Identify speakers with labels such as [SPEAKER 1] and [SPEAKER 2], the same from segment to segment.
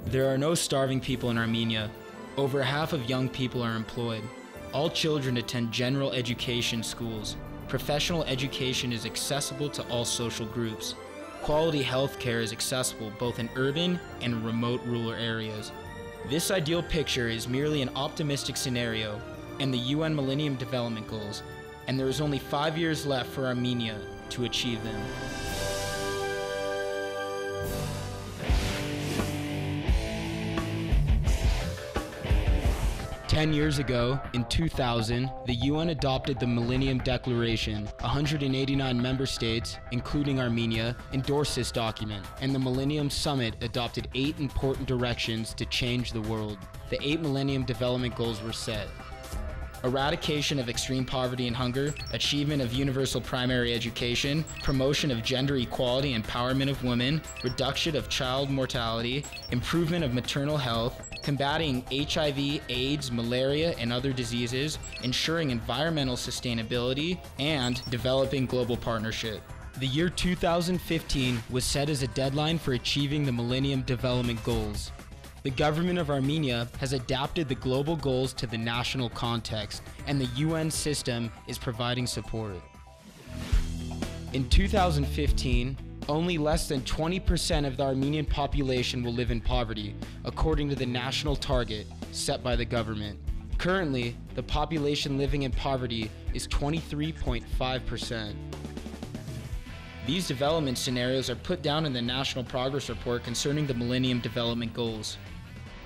[SPEAKER 1] There are no starving people in Armenia. Over half of young people are employed. All children attend general education schools. Professional education is accessible to all social groups. Quality health care is accessible both in urban and remote rural areas. This ideal picture is merely an optimistic scenario and the UN Millennium Development Goals, and there is only 5 years left for Armenia to achieve them. 10 years ago, in 2000, the UN adopted the Millennium Declaration. 189 member states, including Armenia, endorsed this document, and the Millennium Summit adopted 8 important directions to change the world. The 8 Millennium Development Goals were set: eradication of extreme poverty and hunger, achievement of universal primary education, promotion of gender equality and empowerment of women, reduction of child mortality, improvement of maternal health, combating HIV, AIDS, malaria, and other diseases, ensuring environmental sustainability, and developing global partnership. The year 2015 was set as a deadline for achieving the Millennium Development Goals. The government of Armenia has adapted the global goals to the national context, and the UN system is providing support. In 2015, only less than 20% of the Armenian population will live in poverty, according to the national target set by the government. Currently, the population living in poverty is 23.5%. These development scenarios are put down in the National Progress Report concerning the Millennium Development Goals.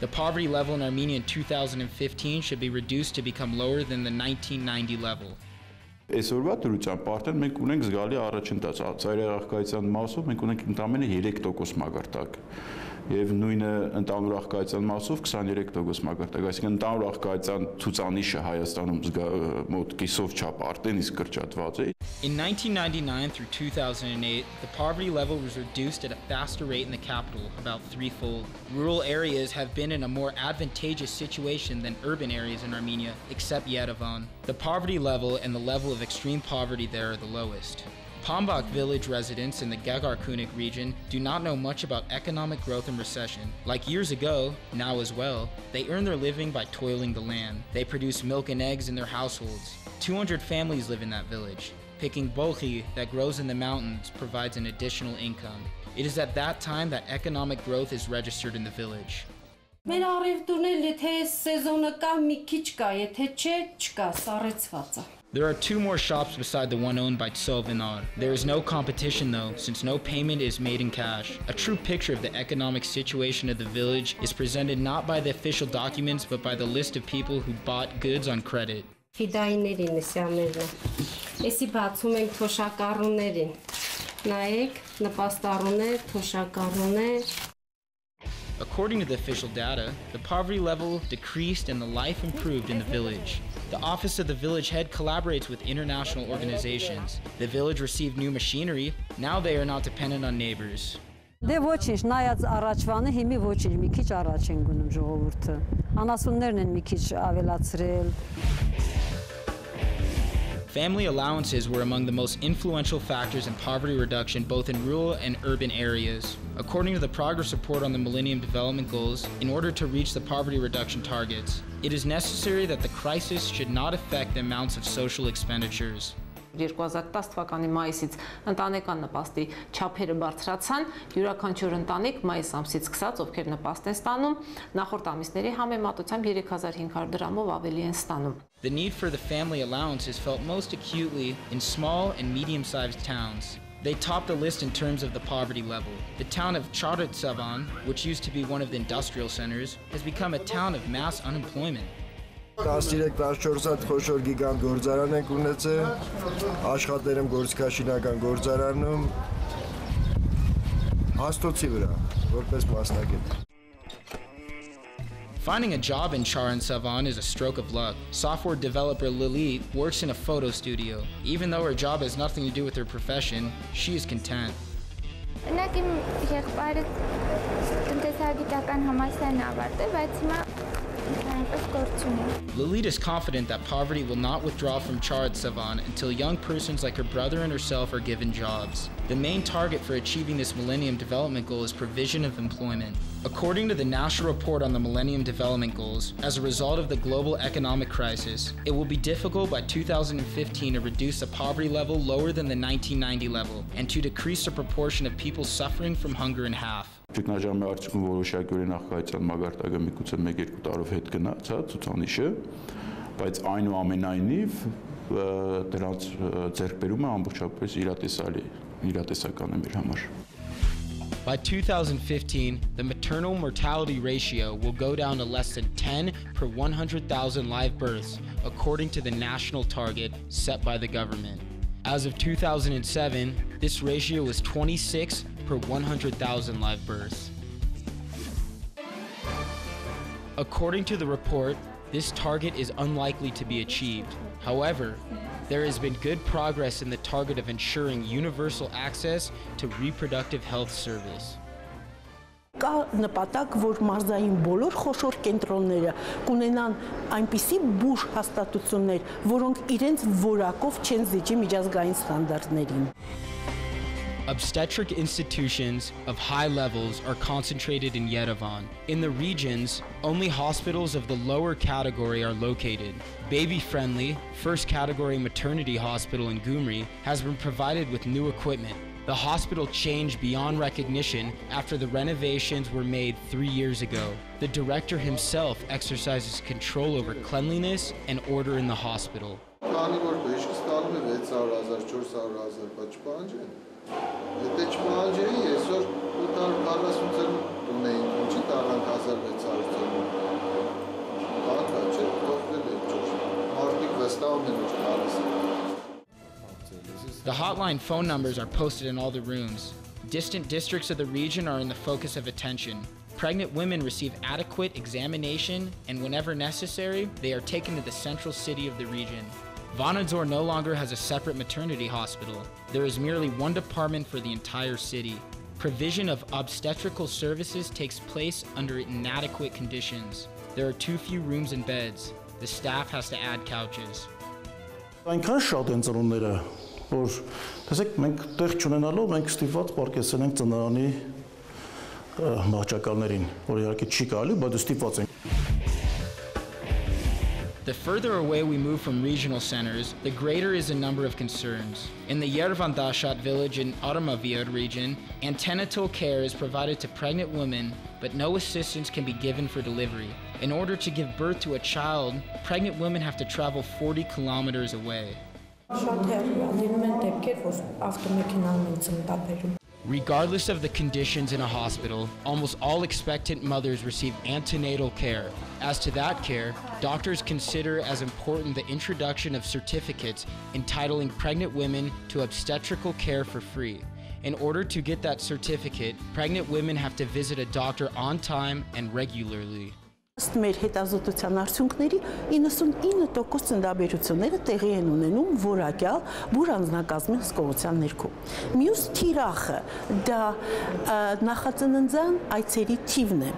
[SPEAKER 1] The poverty level in Armenia in 2015 should be reduced to become lower than the 1990 level.
[SPEAKER 2] Այսօրվա դրությամբ արդեն մենք ունենք զգալի առաջընթաց ծայրահեղկայության մասով մենք ունենք ընդամենը 3% մակարդակ եւ նույնը ընդհանուր աղքատության մասով 23% մակարդակ, այսինքն ընդհանուր աղքատության ցուցանիշը Հայաստանում մոտ կիսով չափ արդեն իսկ կրճատված է.
[SPEAKER 1] In 1999 through 2008, the poverty level was reduced at a faster rate in the capital, about threefold. Rural areas have been in a more advantageous situation than urban areas in Armenia, except Yerevan. The poverty level and the level of extreme poverty there are the lowest. Pambak village residents in the Gagarkunik region do not know much about economic growth and recession. Like years ago, now as well, they earn their living by toiling the land. They produce milk and eggs in their households. 200 families live in that village. Picking bohi that grows in the mountains provides an additional income. It is at that time that economic growth is registered in the village.
[SPEAKER 3] Մեր առևտուրն եթե սեզոնը կա, մի քիչ կա, եթե չէ, չկա, սառեցված է.
[SPEAKER 1] There are 2 more shops beside the one owned by Tsovinar. There is no competition though, since no payment is made in cash. A true picture of the economic situation of the village is presented not by the official documents, but by the list of people who bought goods on credit.
[SPEAKER 3] Ֆիդայիներին նսյաներն է։ Էսի բացում ենք թոշակառուներին։ Նայեք, նպաստառուներ, թոշակառուներ։
[SPEAKER 1] According to the official data, the poverty level decreased and the life improved in the village. The office of the village head collaborates with international organizations. The village received new machinery. Now they are not dependent on neighbors.
[SPEAKER 4] Դե ոչինչ, նայած առաջվանը հիմի ոչինչ, մի քիչ առաջ են գնում ժողովուրդը։ Անասուններն են մի քիչ ավելացրել։
[SPEAKER 1] Family allowances were among the most influential factors in poverty reduction both in rural and urban areas. According to the Progress Report on the Millennium Development Goals, in order to reach the poverty reduction targets, it is necessary that the crisis should not affect the amounts of social expenditures.
[SPEAKER 5] 2010 թվականի մայիսից ընտանեկան նպաստի չափերը բարձրացան, յուրաքանչյուր ընտանիք մայիս ամսից սկսած, ովքեր նպաստ են ստանում, նախորդ ամիսների համեմատությամբ 3500 դրամով ավելի են ստանում.
[SPEAKER 1] The need for the family allowance is felt most acutely in small and medium-sized towns. They top the list in terms of the poverty level. The town of Charatsavan, which used to be one of the industrial centers, has become a town of mass unemployment.
[SPEAKER 6] 13-14 հատ խոշոր գիգանտ գործարան ենք ունեցել, աշխատել եմ գործիքաշինական գործարանում, հաստոցի վրա, որպես մասնագետ։
[SPEAKER 1] Finding a job in Charan-Savan is a stroke of luck. Software developer Lily works in a photo studio. Even though her job has nothing to do with her profession, she is content. Lilith is confident that poverty will not withdraw from Chard Savan until young persons like her brother and herself are given jobs. The main target for achieving this Millennium Development Goal is provision of employment. According to the National Report on the Millennium Development Goals, as a result of the global economic crisis, it will be difficult by 2015 to reduce the poverty level lower than the 1990 level and to decrease the proportion of people suffering from hunger in half.
[SPEAKER 2] Ճգնաժամի արդյունքում որոշակի նախագծան մագարտակը միգուցե 1-2 տարով հետ գնաց, հա, ցուցանիշը, բայց այնուամենայնիվ դրանց ձեռքբերումը ամբողջապես իրատեսական է մեր համար։
[SPEAKER 1] By 2015, the maternal mortality ratio will go down to less than 10 per 100,000 live births, according to the national target set by the government. As of 2007, this ratio was 26 per 100,000 live births. According to the report, this target is unlikely to be achieved. However, there has been good progress in the target of ensuring universal access to reproductive health service.
[SPEAKER 7] Կա նպատակ, որ մարզային բոլոր խոշոր կենտրոնները կունենան այնպիսի բուժ հաստատություններ, որոնք իրենց որակով չեն զիջի միջազգային ստանդարտներին։
[SPEAKER 1] Obstetric institutions of high levels are concentrated in Yerevan. In the regions, only hospitals of the lower category are located. Baby-friendly, first category maternity hospital in Gyumri has been provided with new equipment. The hospital changed beyond recognition after the renovations were made 3 years ago. The director himself exercises control over cleanliness and order in the hospital. The hotline phone numbers are posted in all the rooms. Distant districts of the region are in the focus of attention. Pregnant women receive adequate examination, and whenever necessary, they are taken to the central city of the region. Vanadzor no longer has a separate maternity hospital. There is merely one department for the entire city. Provision of obstetrical services takes place under inadequate conditions. There are too few rooms and beds. The staff has to add couches.
[SPEAKER 8] Այնքան շատ են ծնունդները, որ տեսեք մենք տեղ չունենալով մենք ստիպված պարկեսել ենք ծնարանի մահճակալներին, որ իհարկե չի կարելի, բայց ստիպված ենք։
[SPEAKER 1] The further away we move from regional centers, the greater is the number of concerns. In the Yerevan Dashat village in Armenia region, antenatal care is provided to pregnant women, but no assistance can be given for delivery. In order to give birth to a child, pregnant women have to travel 40 kilometers away. Regardless of the conditions in a hospital, almost all expectant mothers receive antenatal care. As to that care, doctors consider as important the introduction of certificates entitling pregnant women to obstetrical care for free. In order to get that certificate, pregnant women have to visit a doctor on time and regularly.
[SPEAKER 7] Մեր հետազոտության արդյունքների 99% ծննդաբերությունները տեղի են ունենում որակյալ բուր անձնակազմի հսկողության ներքո։ Մյուս թիրախը դա նախածննդյան այցերի թիվն է։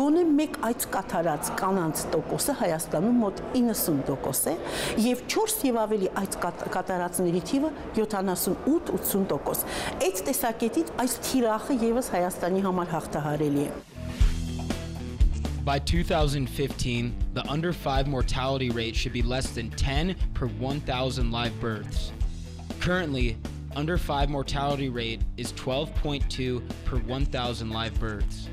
[SPEAKER 7] Գոնե մեկ այց կատարած կանանց տոկոսը Հայաստանում մոտ 90% է եւ 4 եւ ավելի այց կատարածների թիվը 78-80%։ Այդ տեսակետից այս թիրախը եւս Հայաստանի համար հաղթահարելի է։
[SPEAKER 1] By 2015, the under 5 mortality rate should be less than 10 per 1,000 live births. Currently, under 5 mortality rate is 12.2 per 1,000 live births.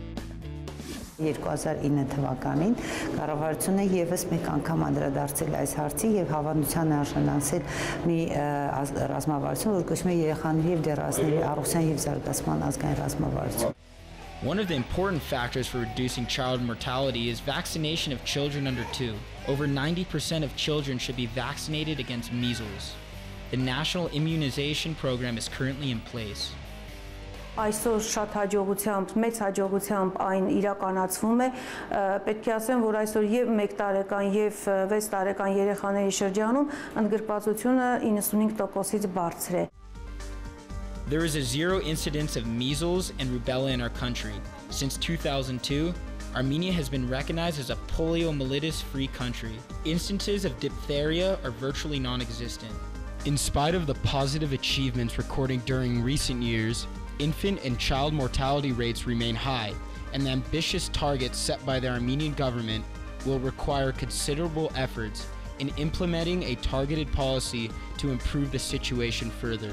[SPEAKER 9] 2009 թվականին կառավարությունը եւս մեկ անգամ անդրադարձել այս հարցի եւ հավանության արժանացել մի ռազմավարություն, որ կոչվում է երեխաների եւ դեռահասների առողջության եւ զարգացման ազգային ռազմավարություն։
[SPEAKER 1] One of the important factors for reducing child mortality is vaccination of children under 2. Over 90% of children should be vaccinated against measles. The national immunization program is currently in place.
[SPEAKER 10] Այսօր շատ հաջողությամբ, մեծ հաջողությամբ այն իրականացվում է, պետք է ասեմ, որ այսօր եւ 1 տարեկան եւ 6 տարեկան երեխաների շրջանում ընդգրկվածությունը 95%-ից բարձր է։
[SPEAKER 1] There is a zero incidence of measles and rubella in our country. Since 2002, Armenia has been recognized as a poliomyelitis-free country. Instances of diphtheria are virtually non-existent. In spite of the positive achievements recorded during recent years, infant and child mortality rates remain high, and the ambitious targets set by the Armenian government will require considerable efforts in implementing a targeted policy to improve the situation further.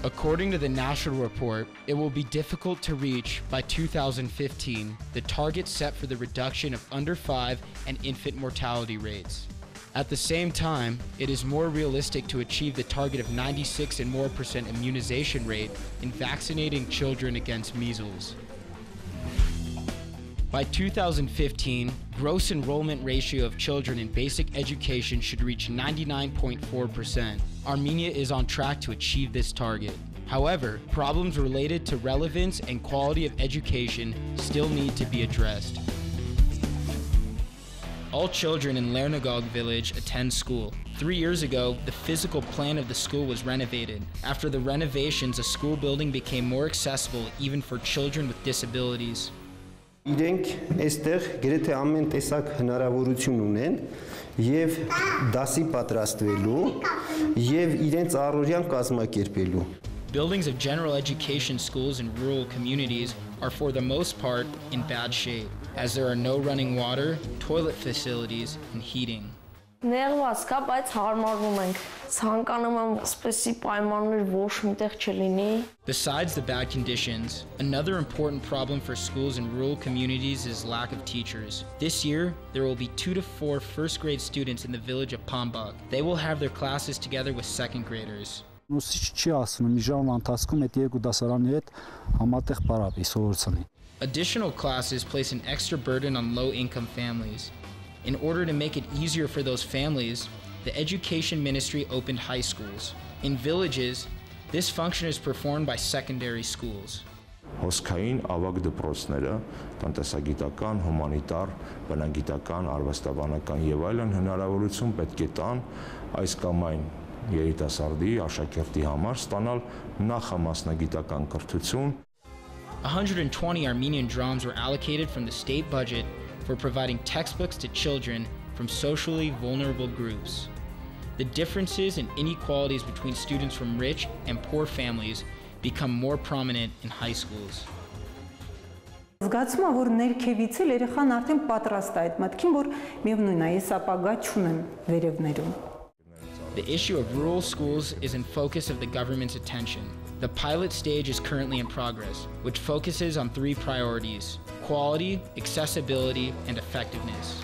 [SPEAKER 1] According to the national report, it will be difficult to reach by 2015 the target set for the reduction of under 5 and infant mortality rates. At the same time, it is more realistic to achieve the target of 96% and more immunization rate in vaccinating children against measles. By 2015, gross enrollment ratio of children in basic education should reach 99.4%. Armenia is on track to achieve this target. However, problems related to relevance and quality of education still need to be addressed. All children in Lernagog village attend school. 3 years ago, the physical plan of the school was renovated. After the renovations, the school building became more accessible even for children with disabilities.
[SPEAKER 11] Իրենք այստեղ գրեթե ամեն տեսակ հնարավորություն ունեն եւ դասի պատրաստվելու եւ իրենց առօրյան կազմակերպելու.
[SPEAKER 1] Buildings of general education schools in rural communities are for the most part in bad shape, as there are no running water, toilet facilities, and heating.
[SPEAKER 12] Նեղված կա, բայց հարմարվում ենք։ Ցանկանում եմ սպեսի պայմաններ ոչ միտեղ չլինի։
[SPEAKER 1] Besides the bad conditions, another important problem for schools in rural communities is lack of teachers. This year, there will be 2 to 4 first-grade students in the village of Pambak. They will have their classes together with second graders. Additional classes place an extra burden on low-income families. In order to make it easier for those families, the Education Ministry opened high schools. In villages, this function is performed by secondary schools.
[SPEAKER 13] Հոսքային ավագ դպրոցները, տնտեսագիտական, հումանիտար, բնագիտական, արվեստաբանական եւ այլն հնարավորություն պետք է տան այս կամ այն երիտասարդի, աշակերտի համար ստանալ նախամասնագիտական կրթություն.
[SPEAKER 1] 120 Armenian drams were allocated from the state budget for providing textbooks to children from socially vulnerable groups. The differences and inequalities between students from rich and poor families become more prominent in high schools.
[SPEAKER 10] Զգացում եմ, որ ներքևից էլ երեխան արդեն պատրաստ է այդ մտքին, որ միևնույն է, ես ապագա չունեմ վերևներում.
[SPEAKER 1] The issue of rural schools is in focus of the government's attention. The pilot stage is currently in progress, which focuses on 3 priorities: quality, accessibility, and effectiveness.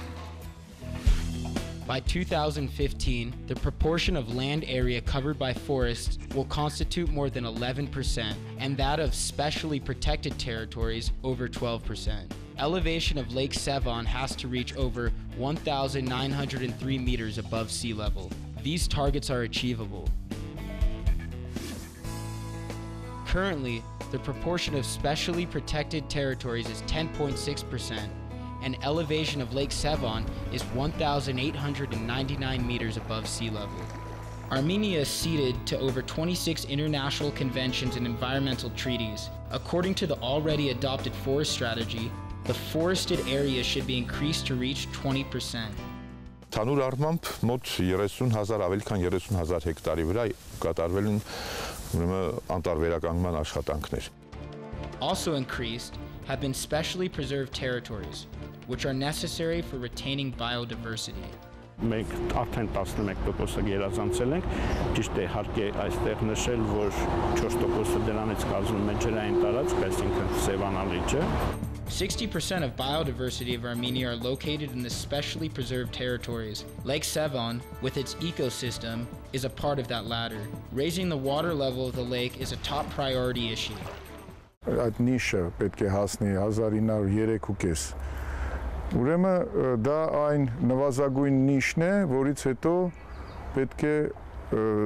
[SPEAKER 1] By 2015, the proportion of land area covered by forests will constitute more than 11%, and that of specially protected territories over 12%. Elevation of Lake Sevan has to reach over 1,903 meters above sea level. These targets are achievable. Currently, the proportion of specially protected territories is 10.6%, and elevation of Lake Sevan is 1,899 meters above sea level. Armenia is ceded to over 26 international conventions and environmental treaties. According to the already adopted forest strategy, the forested area should be increased to reach 20%.
[SPEAKER 2] Ցանուր առմամբ մոտ 30,000 ավելի քան 30,000 հեկտարի վրա կատարվել են անտառվերականգնման աշխատանքներ.
[SPEAKER 1] Also increased have been specially preserved territories, which are necessary for retaining biodiversity.
[SPEAKER 8] Մենք արդեն 11% գերազանցել ենք, ճիշտ է իհարկե այստեղ նշել, որ 4% դրանից կազմում է ջրային տարածք, այսինքն Սևանա լիճը.
[SPEAKER 1] 60% of biodiversity of Armenia are located in the specially preserved territories. Lake Sevan, with its ecosystem, is a part of that latter. Raising the water level of the lake is a top priority issue.
[SPEAKER 14] Այդ նիշը պետք է հասնի 1903.5. Ուրեմն դա այն նվազագույն նիշն է, որից հետո պետք է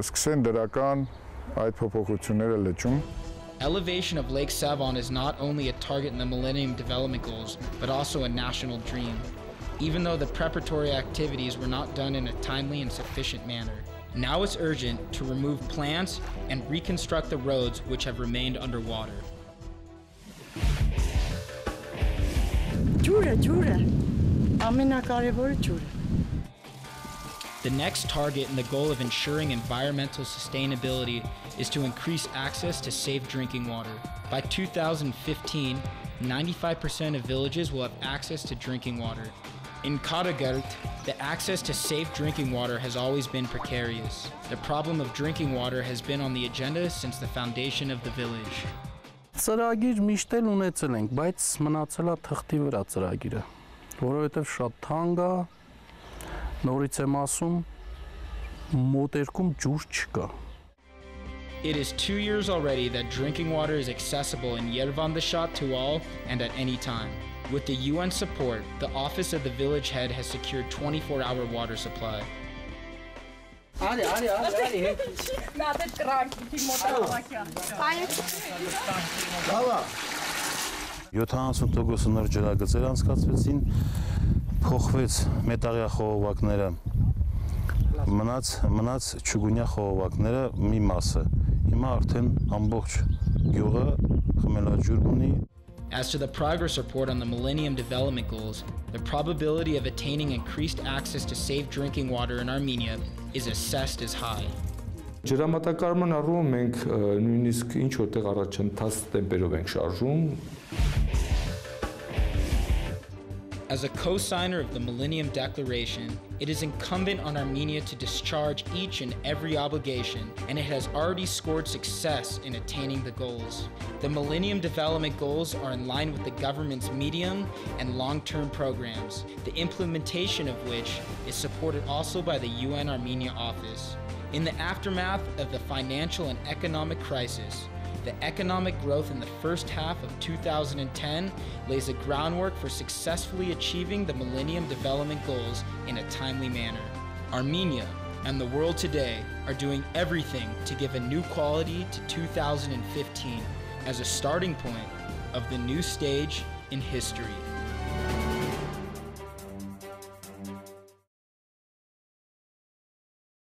[SPEAKER 14] սկսեն դրական այդ փոփոխությունները լճում.
[SPEAKER 1] Elevation of Lake Sevan is not only a target in the Millennium Development Goals, but also a national dream, even though the preparatory activities were not done in a timely and sufficient manner. Now it's urgent to remove plants and reconstruct the roads which have remained underwater.
[SPEAKER 7] ջուրը ամենակարևորը ջուրը
[SPEAKER 1] The next target in the goal of ensuring environmental sustainability is to increase access to safe drinking water. By 2015, 95% of villages will have access to drinking water. In Katagert, the access to safe drinking water has always been precarious. The problem of drinking water has been on the agenda since the foundation of the village.
[SPEAKER 15] Ծրագիր միշտ էլ ունեցել ենք, բայց մնացել է թղթի վրա ծրագիրը, որովհետև շատ թանկ է, նորից եմ ասում, մոտերքում ջուր չկա։
[SPEAKER 1] It is 2 years already that drinking water is accessible in Yerevan-the-Shat to all and at any time. With the UN support, the office of the village head has secured 24-hour water supply.
[SPEAKER 15] 70% նոր ջրագծեր անցկացվեցին, փոխվեց մետաղյա խողովակները, մնաց չուգունյա խողովակները մի մասը։ Հիմա արդեն ամբողջ գյուղը խմելաջուր ունի։
[SPEAKER 1] As to the progress report on the Millennium Development Goals, the probability of attaining increased access to safe drinking water in Armenia is assessed as high.
[SPEAKER 16] Ջրամատակարարման առումով մենք նույնիսկ ինչ որտեղ առաջընթաց տեմպերով ենք շարժում։
[SPEAKER 1] As a co-signer of the Millennium Declaration, it is incumbent on Armenia to discharge each and every obligation, and it has already scored success in attaining the goals. The Millennium Development Goals are in line with the government's medium and long-term programs, the implementation of which is supported also by the UN Armenia office. In the aftermath of the financial and economic crisis, the economic growth in the first half of 2010 lays the groundwork for successfully achieving the Millennium Development Goals in a timely manner. Armenia and the world today are doing everything to give a new quality to 2015 as a starting point of the new stage in history.